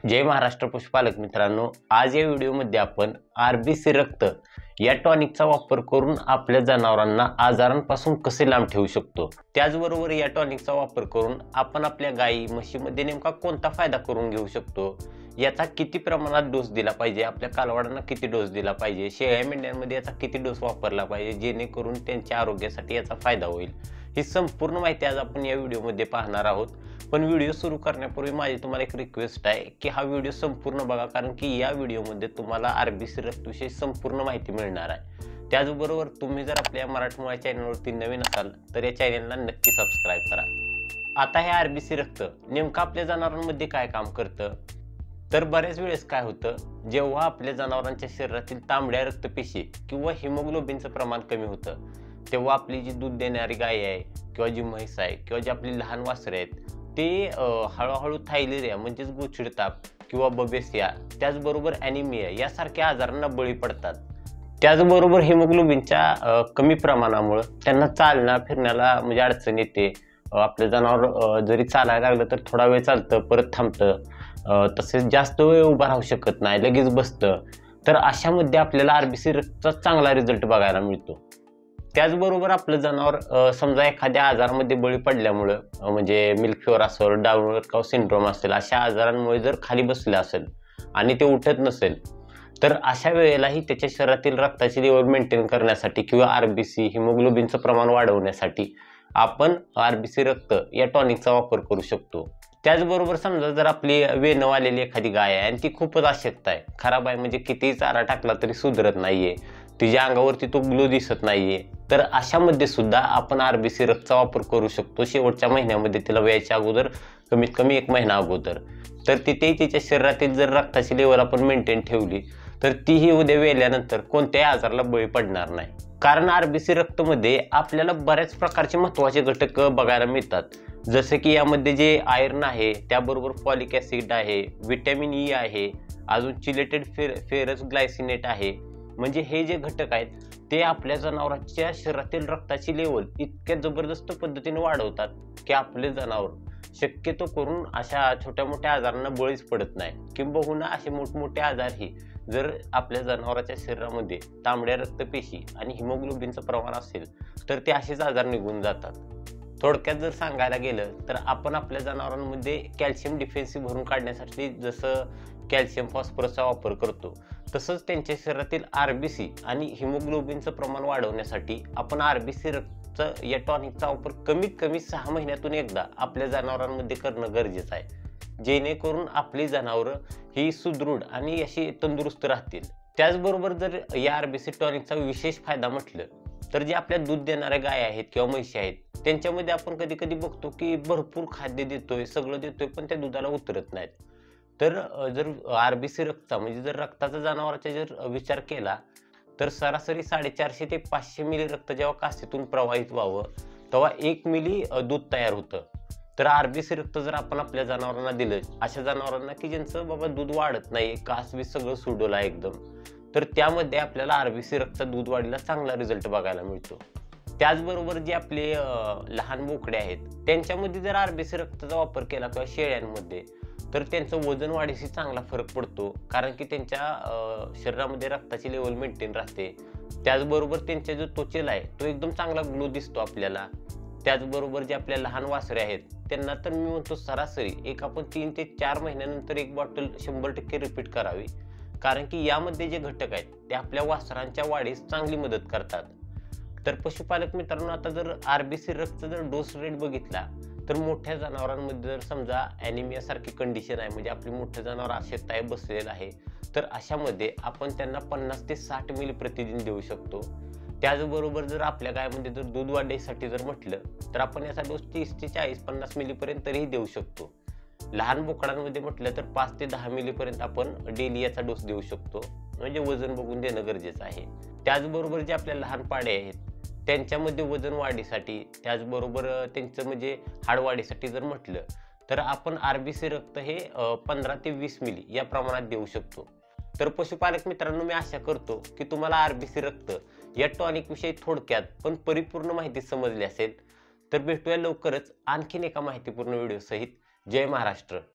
जय महाराष्ट्र पशुपालक मित्रांनो, आज या व्हिडिओमध्ये आपण आरबीसी रक्त या टॉनिकचा वापर करून आपल्या जनावरांना आजारांपासून कसे लांब ठेवू शकतो। त्याचबरोबर या टॉनिकचा वापर करून आपण आपल्या गायी म्हशीमध्ये नेमका कोणता फायदा करून घेऊ शकतो, याचा किती प्रमाणात डोस दिला पाहिजे, आपल्या कालवडांना किती डोस दिला पाहिजे, शेळ्या मेंढ्यांमध्ये याचा किती डोस वापरला पाहिजे जेणेकरून त्यांच्या आरोग्यासाठी याचा फायदा होईल, ही संपूर्ण माहिती आज आपण या व्हिडिओमध्ये पाहणार आहोत। पण व्हिडिओ सुरू करण्यापूर्वी माझी तुम्हाला एक रिक्वेस्ट आहे की हा व्हिडिओ संपूर्ण बघा, कारण की या व्हिडिओमध्ये तुम्हाला आरबीसी रक्तविषयी संपूर्ण माहिती मिळणार आहे। त्याचबरोबर तुम्ही जर आपल्या मराठमोळ्या चॅनलवरती नवीन असाल तर या चॅनलला नक्की सबस्क्राईब करा। आता हे आरबीसी रक्त नेमकं आपल्या जनावरांमध्ये काय काम करतं, तर बऱ्याच वेळेस काय होतं, जेव्हा आपल्या जनावरांच्या शरीरातील तांबड्या रक्तपेशी किंवा हिमोग्लोबिनचं प्रमाण कमी होतं, तेव्हा आपली जी दूध देणारी गाय आहे किंवा जी म्हैस आहे किंवा जी आपली लहान वासरे आहेत ते हळूहळू थायलेरिया म्हणजेच गुचिडताप किंवा बबेसिया, त्याचबरोबर ॲनिमिया यासारख्या आजारांना बळी पडतात। त्याचबरोबर हिमोग्लोबिनच्या कमी प्रमाणामुळे त्यांना चालणं फिरण्याला म्हणजे अडचण येते। आपलं जनावर जरी चालायला लागलं तर थोडा वेळ चालतं, परत थांबतं, तसेच जास्त वेळ उभा राहू शकत नाही, लगेच बसतं। तर अशामध्ये आपल्याला आरबीसी रक्तचा चांगला रिझल्ट बघायला मिळतो। त्याचबरोबर आपलं जनावर समजा एखाद्या आजारामध्ये बळी पडल्यामुळं म्हणजे मिल्क फिवर असेल, डाऊन काऊ सिंड्रोम असेल, अशा आजारांमुळे जर खाली बसले असेल आणि ते उठत नसेल, तर अशा वेळेलाही त्याच्या शरीरातील रक्ताची लेवल मेंटेन करण्यासाठी किंवा आरबीसी हिमोग्लोबिनचं प्रमाण वाढवण्यासाठी आपण आरबीसी रक्त या टॉनिकचा वापर करू शकतो। त्याचबरोबर समजा जर आपली वेणव आलेली एखादी गाय आहे आणि ती खूपच अशक्त आहे, खराब आहे, म्हणजे कितीही चारा टाकला तरी सुधरत नाहीये, तिच्या अंगावरती तो ग्लो दिसत नाहीये, तर अशामध्ये सुद्धा आपण आरबीसी रक्तचा वापर करू शकतो। शेवटच्या महिन्यामध्ये तिला वेळेच्या अगोदर, कमीत कमी 1 महिना अगोदर, तर तिथेही तिच्या शरीरातील जर रक्ताची लेवल आपण मेंटेन ठेवली तर तीही उद्या वेल्यानंतर कोणत्याही आजाराला बळी पडणार नाही। कारण आरबीसी रक्तमध्ये आपल्याला बऱ्याच प्रकारचे महत्त्वाचे घटक बघायला मिळतात, जसे की यामध्ये जे आयर्न आहे, त्याबरोबर फॉलिक ॲसिड आहे, व्हिटॅमिन ई आहे, अजून चिलेटेड फेरस ग्लायसिनेट आहे। म्हणजे हे जे घटक आहेत ते आपल्या जनावरांच्या शरीरातील रक्ताची लेवल इतक्या जबरदस्त पद्धतीने वाढवतात की आपले जनावर शक्यतो करून अशा छोट्या मोठ्या आजारांना बळीच पडत नाही, किंबहुना असे मोठमोठे आजारही जर आपल्या जनावरांच्या शरीरामध्ये तांबड्या रक्तपेशी आणि हिमोग्लोबिनचं प्रमाण असेल तर ते असेच आजार निघून जातात। थोडक्यात जर सांगायला गेलं तर आपण आपल्या जनावरांमध्ये कॅल्शियम डिफिशियन्सी भरून काढण्यासाठी जसं कॅल्शियम फॉस्फरसचा वापर करतो, तसंच त्यांच्या शरीरातील आरबीसी आणि हिमोग्लोबिनचं प्रमाण वाढवण्यासाठी आपण आरबीसी रक्त या टॉनिकचा वापर कमीत कमी 6 महिन्यातून एकदा आपल्या जनावरांमध्ये करणं गरजेचं आहे, जेणेकरून आपली जनावरं ही सुदृढ आणि अशी तंदुरुस्त राहतील। त्याचबरोबर जर या आरबीसी टॉनिकचा विशेष फायदा म्हटलं तर जे आपल्या दूध देणाऱ्या गाय आहेत किंवा म्हशी आहेत, त्यांच्यामध्ये आपण कधी कधी बघतो की भरपूर खाद्य देतोय, सगळं देतोय, पण त्या दुधाला उतरत नाहीत। तर जर आरबीसी रक्तचा म्हणजे जर रक्ताचा जनावराचा जर विचार केला तर सरासरी 450 ते 500 मिली रक्त जेव्हा कासेतून प्रवाहित व्हावं तेव्हा 1 मिली दूध तयार होतं। तर आरबीसी रक्त जर आपण आपल्या जनावरांना दिलं, अशा जनावरांना की ज्यांचं बाबा दूध वाढत नाही, कासबी सगळं सुडवलं आहे एकदम, तर त्यामध्ये आपल्याला आरबीसी रक्त दूध वाढीला चांगला रिझल्ट बघायला मिळतो। त्याचबरोबर जे आपले लहान बोकडे आहेत त्यांच्यामध्ये जर आरबीसी रक्ताचा वापर केला किंवा शेळ्यांमध्ये तर त्यांचं वजन वाढीशी चांगला फरक पडतो, कारण की त्यांच्या शरीरामध्ये रक्ताची लेवल मेंटेन राहते। त्याचबरोबर त्यांच्या जो त्वचेला आहे तो एकदम चांगला ग्लो दिसतो आपल्याला। त्याचबरोबर जे आपल्या लहान वासरे आहेत त्यांना तर मी म्हणतो सरासरी आपण 3 ते 4 महिन्यानंतर 1 बॉटल 100% रिपीट करावी, कारण की यामध्ये जे घटक आहेत ते आपल्या वासरांच्या वाढीस चांगली मदत करतात। तर पशुपालक मित्रांनो, आता जर आरबीसी रक्तचा जर डोस रेट बघितला तर मोठ्या जनावरांमध्ये जर समजा ॲनिमिया सारखी कंडिशन आहे, म्हणजे आपली मोठे जनावर अशक्त आहे, बसलेलं आहे, तर अशामध्ये आपण त्यांना 50 ते 60 मिली प्रतिदिन देऊ शकतो। त्याचबरोबर जर आपल्या गायमध्ये जर दूध वाढीसाठी जर म्हटलं तर आपण याचा डोस 30 ते 40-50 मिलीपर्यंत तरीही देऊ शकतो। लहान बोकडांमध्ये म्हटलं तर 5 ते 10 मिलीपर्यंत आपण डेली याचा डोस देऊ शकतो, म्हणजे वजन बघून देणं गरजेचं आहे। त्याचबरोबर जे आपल्या लहान पाडे आहेत त्यांच्यामध्ये वजन वाढीसाठी, त्याचबरोबर त्यांचं म्हणजे हाडवाढीसाठी जर म्हटलं तर आपण आरबीसी रक्त हे 15 ते 20 मिली या प्रमाणात देऊ शकतो। तर पशुपालक मित्रांनो, मी आशा करतो की तुम्हाला आरबीसी रक्त या टॉनिक विषयी थोडक्यात पण परिपूर्ण माहिती समजली असेल। तर भेटूया लवकरच आणखीन एका माहितीपूर्ण व्हिडिओ सहित। जय महाराष्ट्र।